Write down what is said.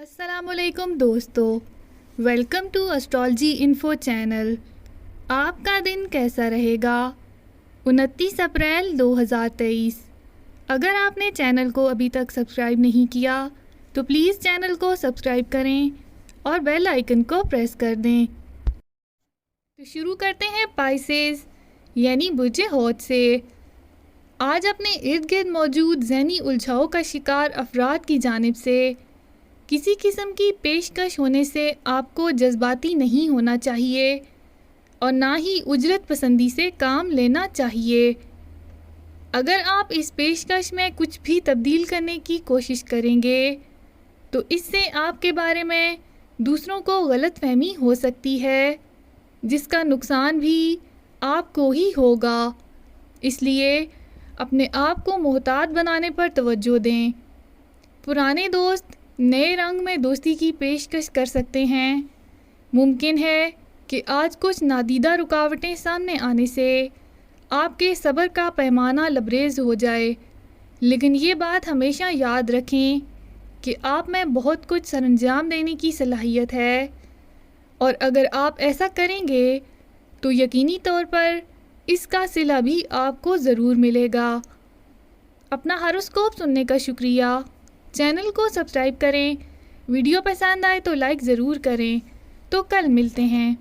السلام علیکم دوستو، welcome to astrology info channel. آپ کا دن کیسا رہے گا؟ 29 اپریل 2023۔ اگر آپ نے چینل کو ابھی تک سبسکرائب نہیں کیا تو پلیز چینل کو سبسکرائب کریں اور بیل آئیکن کو پریس کر دیں۔ تو شروع کرتے ہیں پائسیز یعنی برج حوت سے۔ آج اپنے ارد گرد موجود ذہنی الجھاؤ کا شکار افراد کی جانب سے کسی قسم کی پیشکش ہونے سے آپ کو جذباتی نہیں ہونا چاہیے اور نہ ہی اجرت پسندی سے کام لینا چاہیے۔ اگر آپ اس پیشکش میں کچھ بھی تبدیل کرنے کی کوشش کریں گے تو اس سے آپ کے بارے میں دوسروں کو غلط فہمی ہو سکتی ہے، جس کا نقصان بھی آپ کو ہی ہوگا۔ اس لیے اپنے آپ کو محتاط بنانے پر توجہ دیں۔ پرانے دوست نئے رنگ میں دوستی کی پیشکش کر سکتے ہیں۔ ممکن ہے کہ آج کچھ نادیدہ رکاوٹیں سامنے آنے سے آپ کے صبر کا پیمانہ لبریز ہو جائے، لیکن یہ بات ہمیشہ یاد رکھیں کہ آپ میں بہت کچھ سر انجام دینے کی صلاحیت ہے، اور اگر آپ ایسا کریں گے تو یقینی طور پر اس کا صلہ بھی آپ کو ضرور ملے گا۔ اپنا ہاروسکوپ سننے کا شکریہ۔ چینل کو سبسکرائب کریں، ویڈیو پسند آئے تو لائک ضرور کریں۔ تو کل ملتے ہیں۔